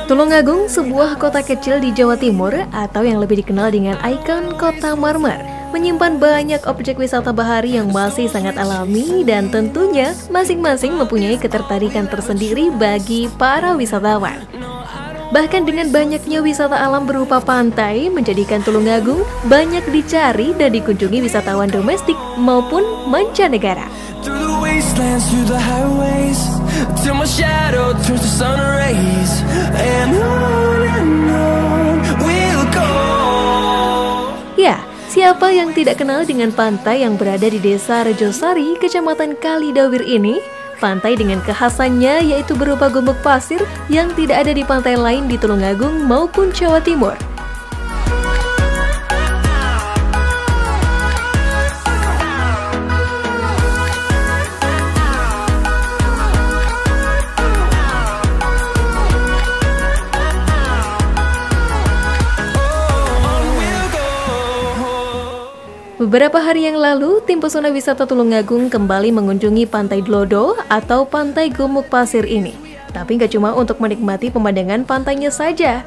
Tulungagung, sebuah kota kecil di Jawa Timur atau yang lebih dikenal dengan ikon Kota Marmer, menyimpan banyak objek wisata bahari yang masih sangat alami dan tentunya masing-masing mempunyai ketertarikan tersendiri bagi para wisatawan. Bahkan dengan banyaknya wisata alam berupa pantai menjadikan Tulungagung banyak dicari dan dikunjungi wisatawan domestik maupun mancanegara. Ya, siapa yang tidak kenal dengan pantai yang berada di Desa Rejosari, Kecamatan Kalidawir ini? Pantai dengan kekhasannya yaitu berupa gumuk pasir yang tidak ada di pantai lain di Tulungagung maupun Jawa Timur. Beberapa hari yang lalu, tim pesona wisata Tulungagung kembali mengunjungi Pantai Dlodo atau Pantai Gumuk Pasir ini. Tapi nggak cuma untuk menikmati pemandangan pantainya saja.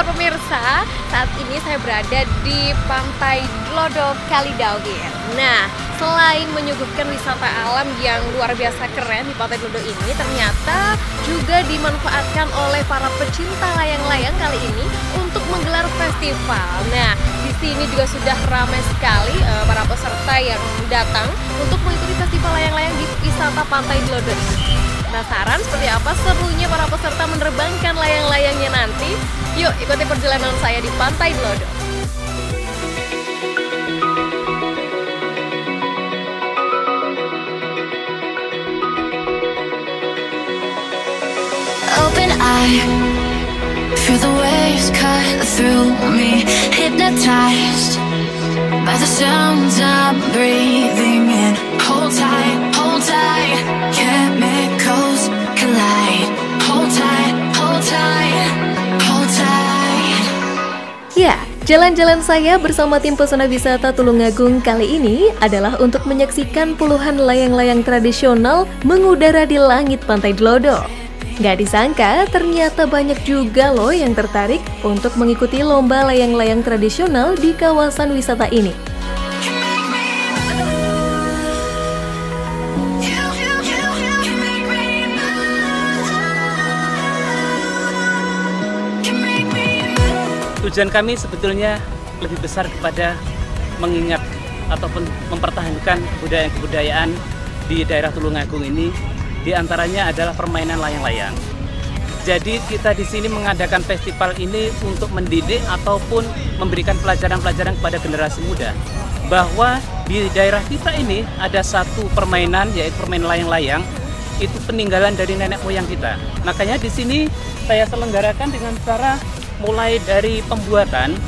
Pemirsa, saat ini saya berada di Pantai Dlodo Kalidawir. Nah, selain menyuguhkan wisata alam yang luar biasa keren di Pantai Dlodo ini, ternyata juga dimanfaatkan oleh para pecinta layang-layang kali ini untuk menggelar festival. Nah, di sini juga sudah ramai sekali para peserta yang datang untuk mengikuti festival layang-layang di wisata Pantai Dlodo ini. Penasaran seperti apa serunya para peserta menerbangkan layang-layangnya nanti? Yuk ikuti perjalanan saya di Pantai Dlodo. Open eye, feel the waves cut through me, hypnotized by the sounds I'm breathing in. Hold tight, chemicals collide. Hold tight, hold tight, hold tight. Ya, jalan-jalan saya bersama tim pesona wisata Tulungagung kali ini adalah untuk menyaksikan puluhan layang-layang tradisional mengudara di langit Pantai Dlodo. Gak disangka, ternyata banyak juga loh yang tertarik untuk mengikuti lomba layang-layang tradisional di kawasan wisata ini. Tujuan kami sebetulnya lebih besar kepada mengingat ataupun mempertahankan kebudayaan di daerah Tulungagung ini. Di antaranya adalah permainan layang-layang. Jadi kita di sini mengadakan festival ini untuk mendidik ataupun memberikan pelajaran-pelajaran kepada generasi muda bahwa di daerah kita ini ada satu permainan, yaitu permainan layang-layang. Itu peninggalan dari nenek moyang kita. Makanya di sini saya selenggarakan dengan cara mulai dari pembuatan,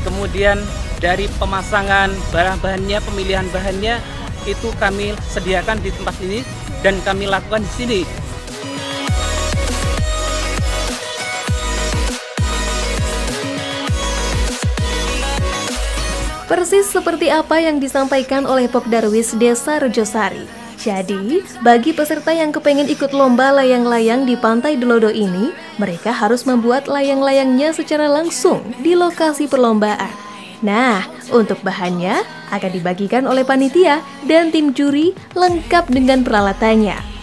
kemudian dari pemasangan bahan-bahannya, pemilihan bahannya itu kami sediakan di tempat ini dan kami lakukan di sini. Persis seperti apa yang disampaikan oleh Pokdarwis Desa Rejosari. Jadi, bagi peserta yang kepengen ikut lomba layang-layang di Pantai Dlodo ini, mereka harus membuat layang-layangnya secara langsung di lokasi perlombaan. Nah, untuk bahannya akan dibagikan oleh panitia dan tim juri lengkap dengan peralatannya.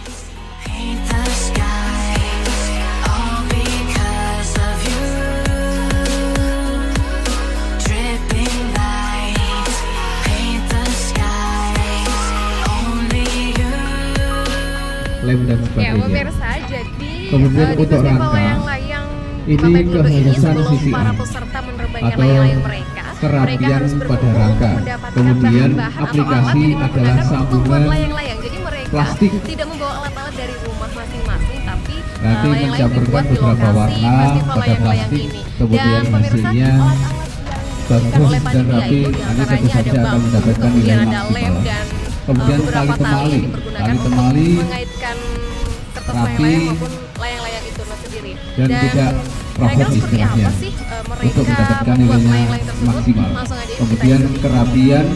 Lem dan sebagainya. Ya, pemirsa, jadi kemudian di untuk festival rangka layang-layang ini Pantai Dlodo ini keharusan sebelum CCR para peserta menerbangkan atau layang-layang mereka kerapian harus pada berkumpul rangka. mendapatkan Kemudian bahan-bahan atau aplikasi alat yang adalah digunakan untuk sambungan membuat layang-layang. Jadi mereka plastik tidak membawa alat-alat dari rumah masing-masing, tapi Nanti layang-layang mencampurkan dibuat di beberapa lokasi warna festival pada layang-layang plastik, ini. kemudian Dan pemirsa, hasilnya alat-alat bagus oleh dan panitia rapi. itu Nanti tentu diantaranya ada saja akan bambu, mendapatkan nilai kemudian ada lem maksimal. dan Kemudian beberapa tali temali, yang dipergunakan tali untuk temali mengaitkan kertas rapi layang-layang maupun layang-layang itu sendiri. dan tidak kira-kira robot seperti istilahnya apa sih mereka untuk mendapatkan membuat nilainya layang-layang tersebut? maksimal. Langsung aja Kemudian kita ikuti. kerapian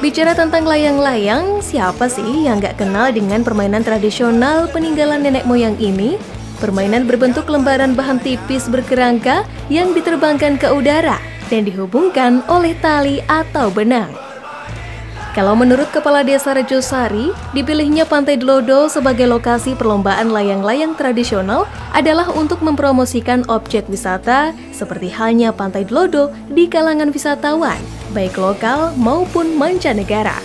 Bicara tentang layang-layang, siapa sih yang nggak kenal dengan permainan tradisional peninggalan nenek moyang ini? Permainan berbentuk lembaran bahan tipis berkerangka yang diterbangkan ke udara dan dihubungkan oleh tali atau benang. Kalau menurut Kepala Desa Rejosari, dipilihnya Pantai Dlodo sebagai lokasi perlombaan layang-layang tradisional adalah untuk mempromosikan objek wisata seperti halnya Pantai Dlodo di kalangan wisatawan, baik lokal maupun mancanegara.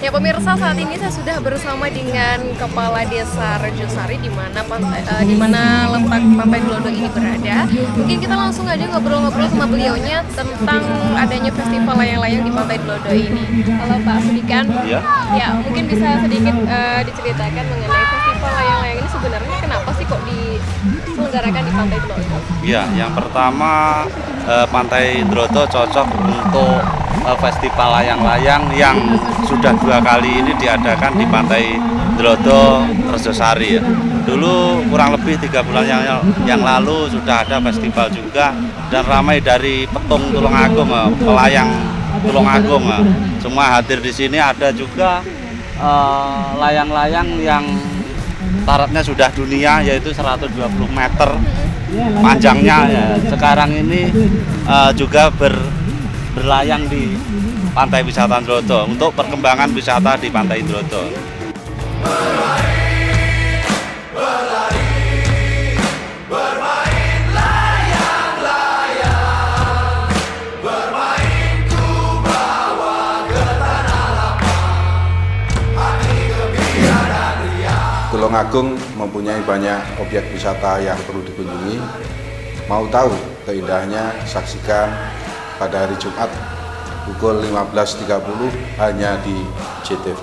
Ya pemirsa, saat ini saya sudah bersama dengan Kepala Desa Rejosari di mana letak Pantai Dlodo ini berada. Mungkin kita langsung aja ngobrol-ngobrol sama beliaunya tentang adanya festival layang-layang di Pantai Dlodo ini. Halo Pak Sudikan. Iya. Ya, mungkin bisa sedikit diceritakan mengenai festival layang-layang ini sebenarnya kenapa sih kok diselenggarakan di Pantai Dlodo? Ya, yang pertama Pantai Dlodo cocok untuk festival layang-layang yang sudah 2 kali ini diadakan di Pantai Dlodo Rejosari ya. Dulu kurang lebih 3 bulan yang lalu sudah ada festival juga dan ramai dari petung Tulungagung, pelayang Tulungagung. Semua hadir di sini. Ada juga layang-layang yang tarafnya sudah dunia yaitu 120 meter panjangnya ya. Sekarang ini juga berlayang di Pantai Wisata Dlodo untuk perkembangan wisata di Pantai Dlodo. Tulungagung mempunyai banyak objek wisata yang perlu dikunjungi. Mau tahu keindahannya, saksikan pada hari Jumat pukul 15.30 hanya di JTV.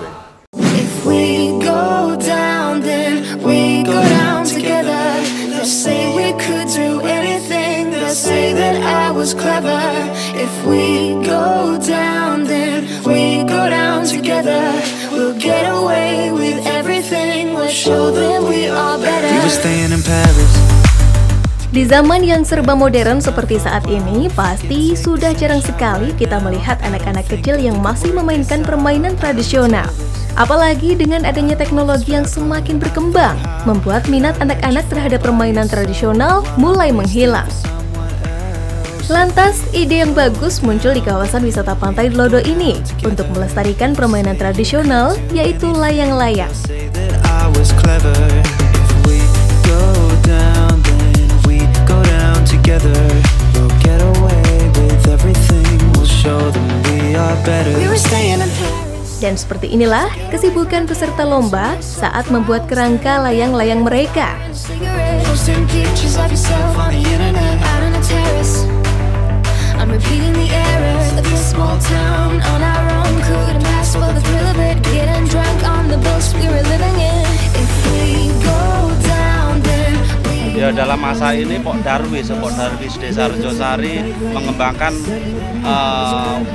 If we go down, then we go down together. They say we could do anything. They say that I was clever. If we go down, then we go down together. We'll get away with everything. We'll show them we are better. We were staying in Paris. Di zaman yang serba modern seperti saat ini, pasti sudah jarang sekali kita melihat anak-anak kecil yang masih memainkan permainan tradisional. Apalagi dengan adanya teknologi yang semakin berkembang, membuat minat anak-anak terhadap permainan tradisional mulai menghilang. Lantas, ide yang bagus muncul di kawasan wisata Pantai Dlodo ini untuk melestarikan permainan tradisional, yaitu layang-layang. Dan seperti inilah kesibukan peserta lomba saat membuat kerangka layang-layang mereka. Ya, dalam masa ini Pok Darwis Desa Rejosari mengembangkan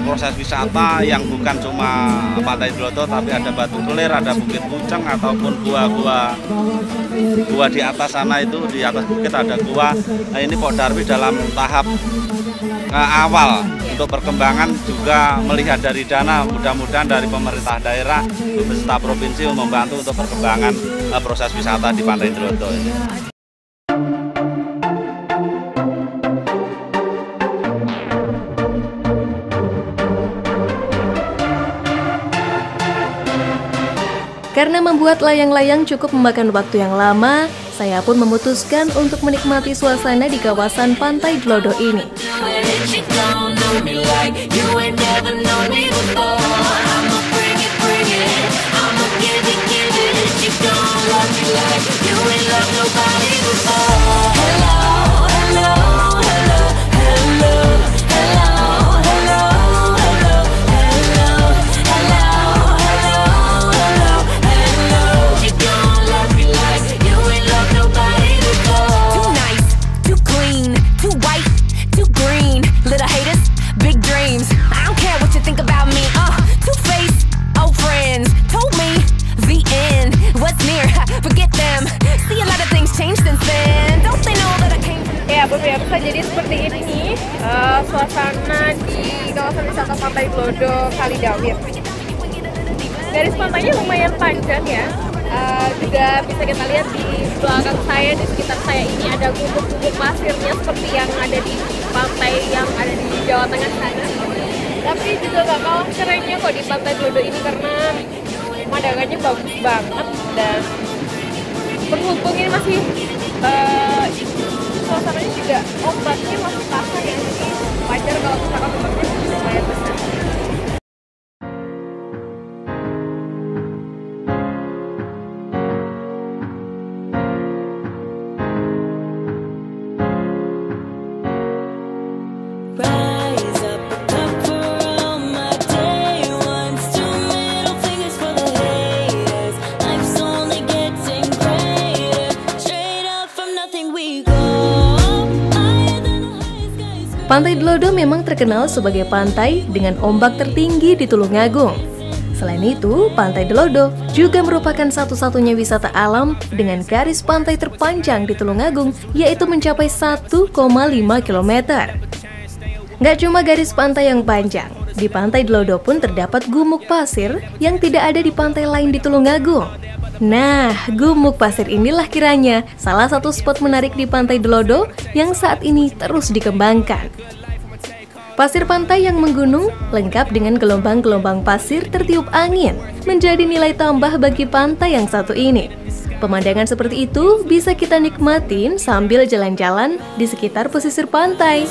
proses wisata yang bukan cuma Pantai Dlodo, tapi ada Batu Kelir, ada Bukit Puceng ataupun gua di atas sana, itu di atas bukit ada gua. Nah, ini Pok Darwis dalam tahap awal untuk perkembangan juga melihat dari dana, mudah-mudahan dari pemerintah daerah beserta provinsi membantu untuk perkembangan proses wisata di Pantai Dlodo ini. Karena membuat layang-layang cukup memakan waktu yang lama, saya pun memutuskan untuk menikmati suasana di kawasan Pantai Dlodo ini. You don't love me like you ain't loved nobody before. Hello, hello, hello, hello, hello, hello, hello, hello, hello, hello, hello. You don't love me like you ain't loved nobody before. Too nice, too clean, too white, too green. Little haters, big dreams. I don't care what you think about me. Two-faced, old friends told me the end was near. Forget them. See a lot of things change since then. Don't they know that I came from... Ya, pemirsa, jadi seperti ini suasana di kawasan wisata Pantai Dlodo Kalidawir. Garis pantainya lumayan panjang ya. Juga bisa kita lihat di belakang saya, di sekitar saya ini ada gubuk-gubuk pasirnya seperti yang ada di pantai yang ada di Jawa Tengah sana. Tapi juga gak kalah kerennya kok di Pantai Dlodo ini karena pemandangannya bagus banget dan berhubung ini masih suasananya juga ombaknya masih pasang ya, jadi wajar kalau misalkan ombaknya lumayan besar. Pantai Dlodo memang terkenal sebagai pantai dengan ombak tertinggi di Tulungagung. Selain itu, Pantai Dlodo juga merupakan satu-satunya wisata alam dengan garis pantai terpanjang di Tulungagung, yaitu mencapai 1,5 km. Nggak cuma garis pantai yang panjang, di Pantai Dlodo pun terdapat gumuk pasir yang tidak ada di pantai lain di Tulungagung. Nah, gumuk pasir inilah kiranya salah satu spot menarik di Pantai Dlodo yang saat ini terus dikembangkan. Pasir pantai yang menggunung lengkap dengan gelombang-gelombang pasir tertiup angin menjadi nilai tambah bagi pantai yang satu ini. Pemandangan seperti itu bisa kita nikmatin sambil jalan-jalan di sekitar pesisir pantai.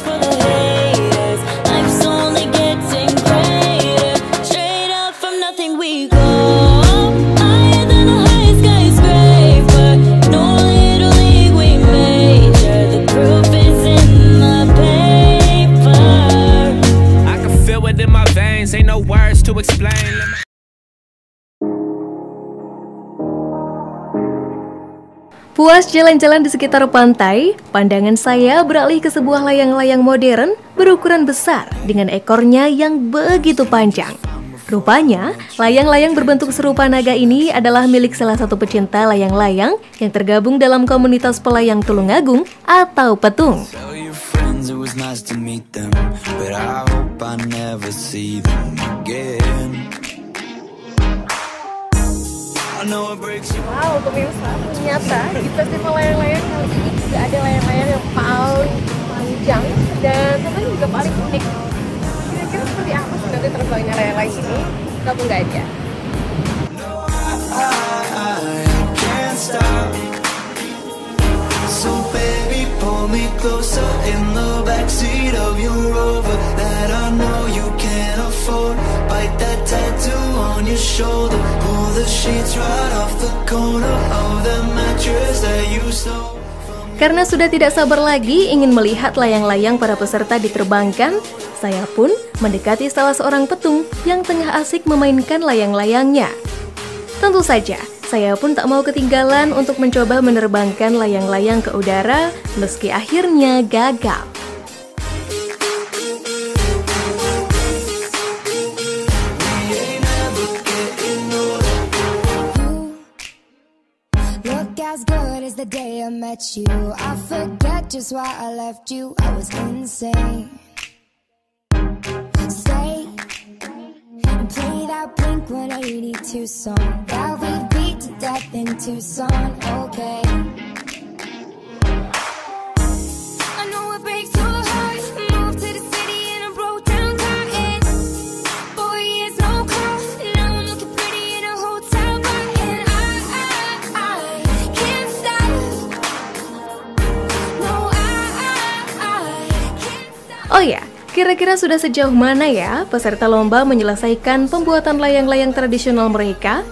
Puas jalan-jalan di sekitar pantai, pandangan saya beralih ke sebuah layang-layang modern berukuran besar dengan ekornya yang begitu panjang. Rupanya, layang-layang berbentuk serupa naga ini adalah milik salah satu pecinta layang-layang yang tergabung dalam komunitas pelayang Tulungagung atau Petung. Wow, pemirsa, ternyata di festival layang-layang kali ini juga ada layang-layang yang paling panjang dan tentunya juga paling unik. Kira-kira seperti apa sih nanti terbangnya layang-layang ini? Kita tunggu aja. So baby, pull me closer in the backseat of your Rover that I know you can't afford. Bite that tattoo on your shoulder. Pull the sheets right off the corner of the mattress that you stole. Karena sudah tidak sabar lagi ingin melihat layang-layang para peserta diterbangkan, saya pun mendekati salah seorang petung yang tengah asik memainkan layang-layangnya. Tentu saja, saya pun tak mau ketinggalan untuk mencoba menerbangkan layang-layang ke udara meski akhirnya gagal. Look as good as the day I met you. I forget just why I left you. I was insane. Stay and play that Blink-182 song that we beat to death in Tucson. Okay. I know it breaks your heart. Moved to the city and I broke down crying. 4 years no call. Now I'm looking pretty in a hotel bar. And I can't stop. No, I can't stop. Oh ya, kira-kira sudah sejauh mana ya peserta lomba menyelesaikan pembuatan layang-layang tradisional mereka?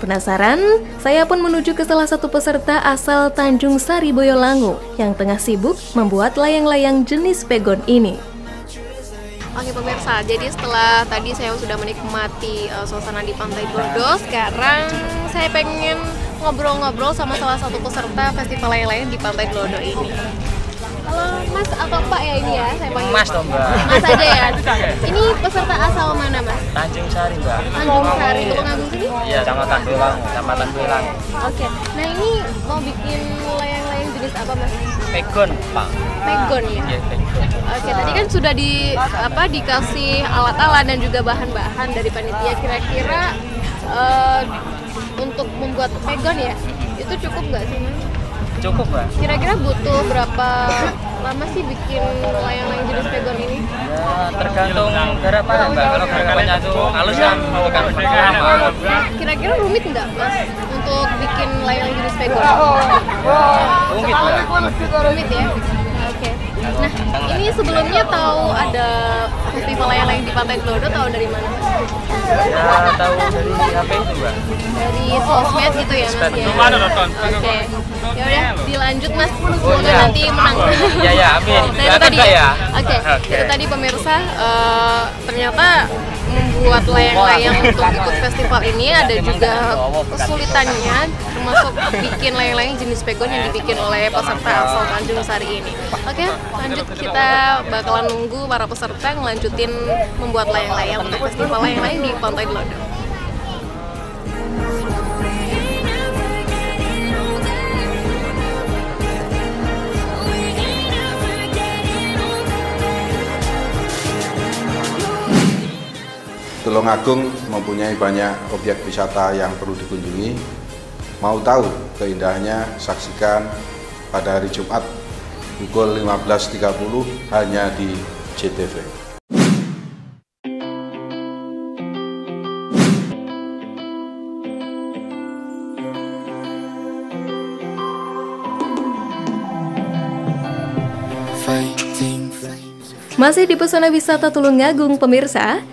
Penasaran? Saya pun menuju ke salah satu peserta asal Tanjung Sari, Boyolangu yang tengah sibuk membuat layang-layang jenis pegon ini. Oke pemirsa, jadi setelah tadi saya sudah menikmati suasana di Pantai Dlodo, sekarang saya pengen ngobrol-ngobrol sama salah satu peserta festival layang-layang di Pantai Dlodo ini. Halo Mas atau Pak ya ini ya? Saya panggil Mas dong Mbak. Mas aja ya? Ini peserta asal mana Mas? Tanjung Sari Mbak. Tanjung Sari, Tulungagung sini? Iya, Kecamatan Boyolangu. Oke, nah ini mau bikin layang-layang jenis apa Mas? Pegon Pak. Pegon ya? Iya, pegon. Oke, tadi kan sudah dikasih alat-alat dan juga bahan-bahan dari panitia. Kira-kira untuk membuat pegon ya, itu cukup nggak sih Mas? Cukup Mbak. Kira-kira butuh berapa lama sih bikin layang-layang jenis pegon ini? Ya, tergantung garapannya Mbak. Kalau garapannya itu halus kan bukan lama. Kira-kira rumit nggak Mas untuk bikin layang-layang jenis pegon? Rumit Mbak. Rumit ya? Oke. Nah, ini sebelumnya tahu ada festival layang-layang di Pantai Dlodo, tahu dari mana Mas? Ya, tahu dari HP itu Mbak. Dari sosmed gitu ya Mas ya? Oke. Ya udah dilanjut Mas, semoga nanti menang. Ya, amin. Nah, itu tadi ya. Oke. Itu tadi pemirsa, ternyata membuat layang-layang untuk ikut festival ini ada juga kesulitannya, termasuk bikin layang-layang jenis pegon yang dibikin oleh peserta asal Tanjung Sari ini. Oke, lanjut kita bakalan nunggu para peserta ngelanjutin membuat layang-layang untuk festival layang-layang di Pantai Dlodo. Tulungagung mempunyai banyak objek wisata yang perlu dikunjungi. Mau tahu keindahannya? Saksikan pada hari Jumat pukul 15.30 hanya di JTV. Masih di pesona wisata Tulungagung, pemirsa.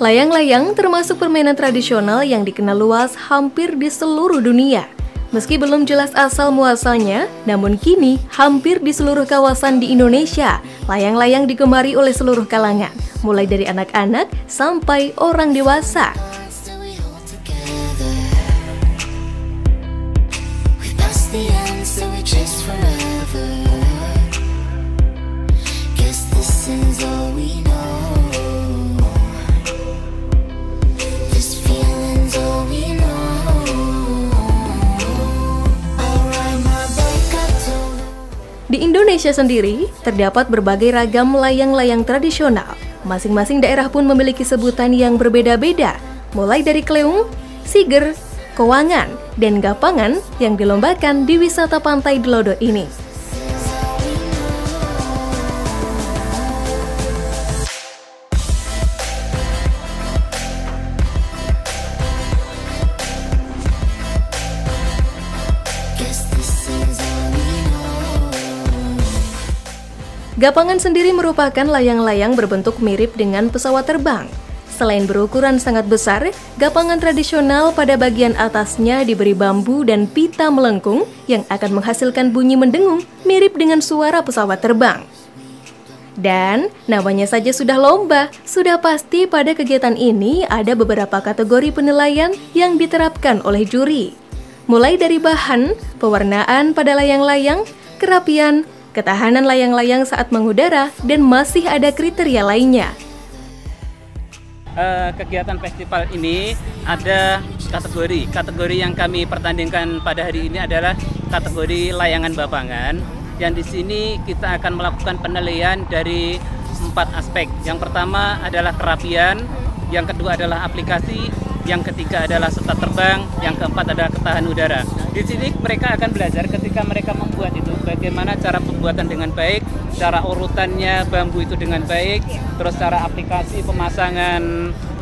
Layang-layang termasuk permainan tradisional yang dikenal luas hampir di seluruh dunia. Meski belum jelas asal-muasalnya, namun kini hampir di seluruh kawasan di Indonesia, layang-layang digemari oleh seluruh kalangan, mulai dari anak-anak sampai orang dewasa. Di Indonesia sendiri, terdapat berbagai ragam layang-layang tradisional. Masing-masing daerah pun memiliki sebutan yang berbeda-beda, mulai dari kleung, siger, kowangan, dan gapangan yang dilombakan di wisata Pantai Dlodo ini. Gapangan sendiri merupakan layang-layang berbentuk mirip dengan pesawat terbang. Selain berukuran sangat besar, gapangan tradisional pada bagian atasnya diberi bambu dan pita melengkung yang akan menghasilkan bunyi mendengung mirip dengan suara pesawat terbang. Dan namanya saja sudah lomba, sudah pasti pada kegiatan ini ada beberapa kategori penilaian yang diterapkan oleh juri. Mulai dari bahan, pewarnaan pada layang-layang, kerapian, ketahanan layang-layang saat mengudara, dan masih ada kriteria lainnya. Kegiatan festival ini ada kategori yang kami pertandingkan pada hari ini adalah kategori layangan bapangan, yang di sini kita akan melakukan penilaian dari 4 aspek. Yang pertama adalah kerapian, yang kedua adalah aplikasi, yang ketiga adalah setat terbang, yang keempat adalah ketahanan udara. Di sini mereka akan belajar ketika mereka membuat itu bagaimana cara pembuatan dengan baik, cara urutannya bambu itu dengan baik, terus cara aplikasi pemasangan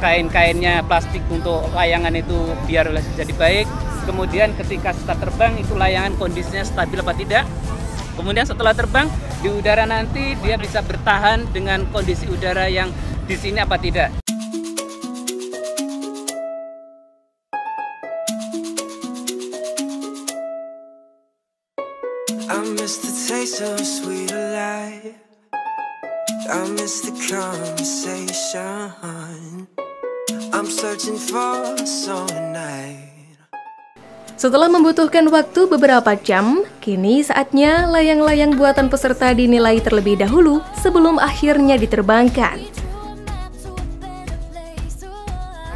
kain-kainnya plastik untuk layangan itu biar jadi baik. Kemudian ketika setat terbang itu layangan kondisinya stabil apa tidak. Kemudian setelah terbang di udara nanti dia bisa bertahan dengan kondisi udara yang di sini apa tidak. I miss the conversation. I'm searching for someone. Setelah membutuhkan waktu beberapa jam, kini saatnya layang-layang buatan peserta dinilai terlebih dahulu sebelum akhirnya diterbangkan.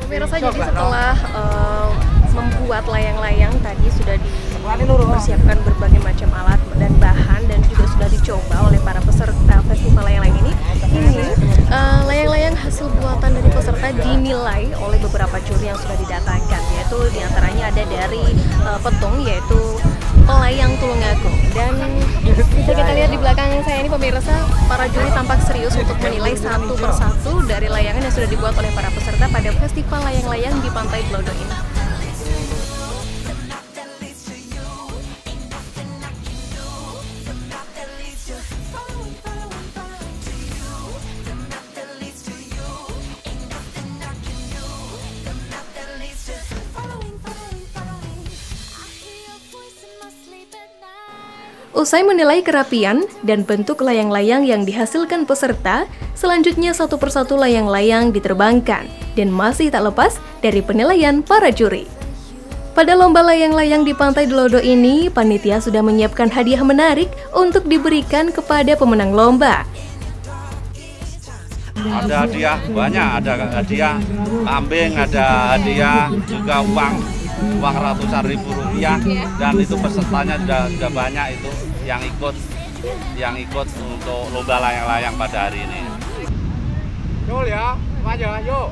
Pemirsa, jadi setelah membuat layang-layang tadi sudah dipersiapkan berbagai macam alat dan bahan dan juga sudah dicoba oleh para peserta festival layang-layang ini. Layang-layang hasil buatan dari peserta dinilai oleh beberapa juri yang sudah didatangkan, yaitu diantaranya ada dari Petung, yaitu pelayang Tulungagung. Dan bisa kita lihat di belakang saya ini pemirsa, para juri tampak serius untuk menilai satu persatu dari layangan yang sudah dibuat oleh para peserta pada festival layang-layang di Pantai Dlodo ini. Usai menilai kerapian dan bentuk layang-layang yang dihasilkan peserta, selanjutnya satu persatu layang-layang diterbangkan dan masih tak lepas dari penilaian para juri. Pada lomba layang-layang di Pantai Dlodo ini, panitia sudah menyiapkan hadiah menarik untuk diberikan kepada pemenang lomba. Ada hadiah banyak, ada hadiah kambing, ada hadiah juga uang ratusan ribu rupiah, dan itu pesertanya sudah banyak itu yang ikut untuk lomba layang-layang pada hari ini. Yuk ya, maju yuk.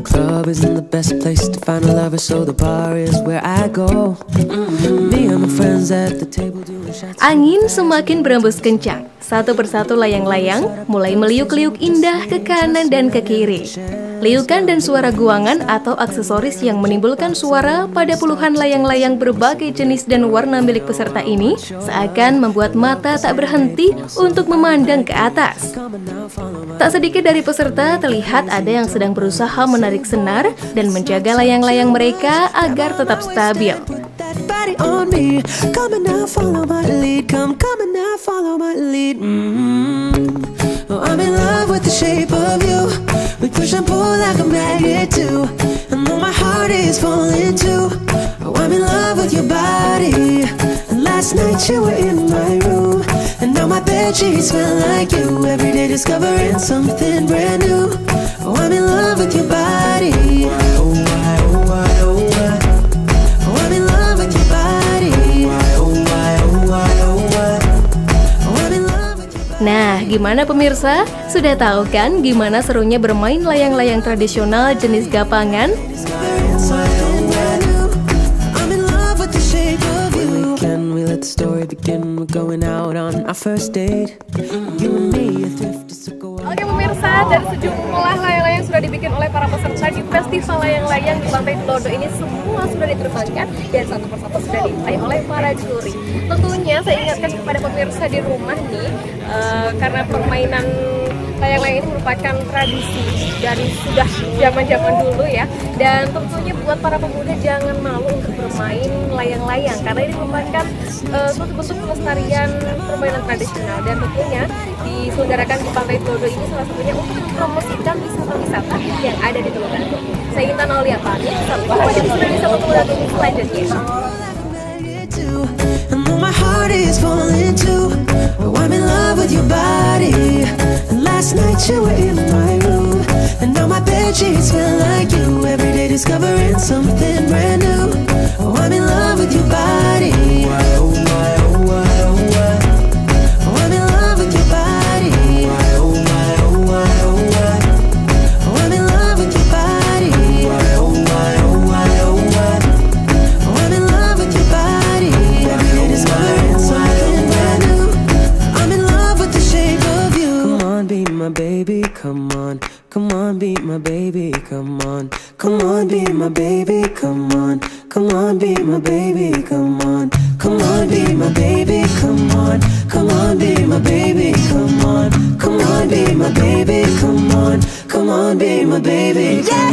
Club isn't the best place to find a lover, so the bar is where I go. Me and my friends at the table doing shots. Angin semakin berembus kencang. Satu persatu layang-layang mulai meliuk-liuk indah ke kanan dan ke kiri. Liukan dan suara guangan atau aksesoris yang menimbulkan suara pada puluhan layang-layang berbagai jenis dan warna milik peserta ini seakan membuat mata tak berhenti untuk memandang ke atas. Tak sedikit dari peserta terlihat ada yang sedang berusaha menarik senar dan menjaga layang-layang mereka agar tetap stabil. I'm in love with the shape of you. We push and pull like a magnet too. I know my heart is falling too. Oh, I'm in love with your body. And last night you were in my room, and now my bedsheets smell like you. Every day discovering something brand new. Oh, I'm in love with your body. Oh, why, oh, why, oh, why. Oh, I'm in love with your body. Oh, why, oh, why, oh, why. Nah, gimana pemirsa? Sudah tahu kan gimana serunya bermain layang-layang tradisional jenis gapangan? Oke pemirsa, dari sejumlah layang-layang sudah dibikin oleh para peserta di festival layang-layang di Pantai Dlodo ini, semua sudah diterbangkan dan satu persatu sudah dinilai oleh para juri. Tentunya saya ingatkan kepada pemirsa di rumah nih, karena permainan layang-layang ini merupakan tradisi dari sudah zaman-zaman dulu ya, dan tentunya buat para pemuda jangan malu untuk bermain layang-layang karena ini merupakan suatu bentuk pelestarian permainan tradisional, dan tentunya diselenggarakan di Pantai Dlodo ini salah satunya untuk mempromosikan wisata-wisata yang ada di Tulungagung. Saya Intan Aulia pamit, sampai jumpa di wisata Tulungagung selanjutnya. My heart is falling too. Oh, I'm in love with your body. And last night you were in my room, and now my bedsheets smell like you. Every day discovering something brand new. Oh, I'm in love with your body. Oh, why, oh, why, oh, why. Oh, I'm in love with your body. Oh, why, oh, why, oh, why. Oh, I'm in love with your body. Oh, why, oh, why, oh, why. Oh, I'm in love with your body. Discovering something brand new. I'm in love with the shape of you. Come on, be my my baby, come on. Come on, be my baby, come on. Come on, be my baby, come on. Come on, be my baby, come on. Come on, be my baby, come on. Come on, be my baby, come on. Come on, be my baby, come on. Come on, be my baby, come on.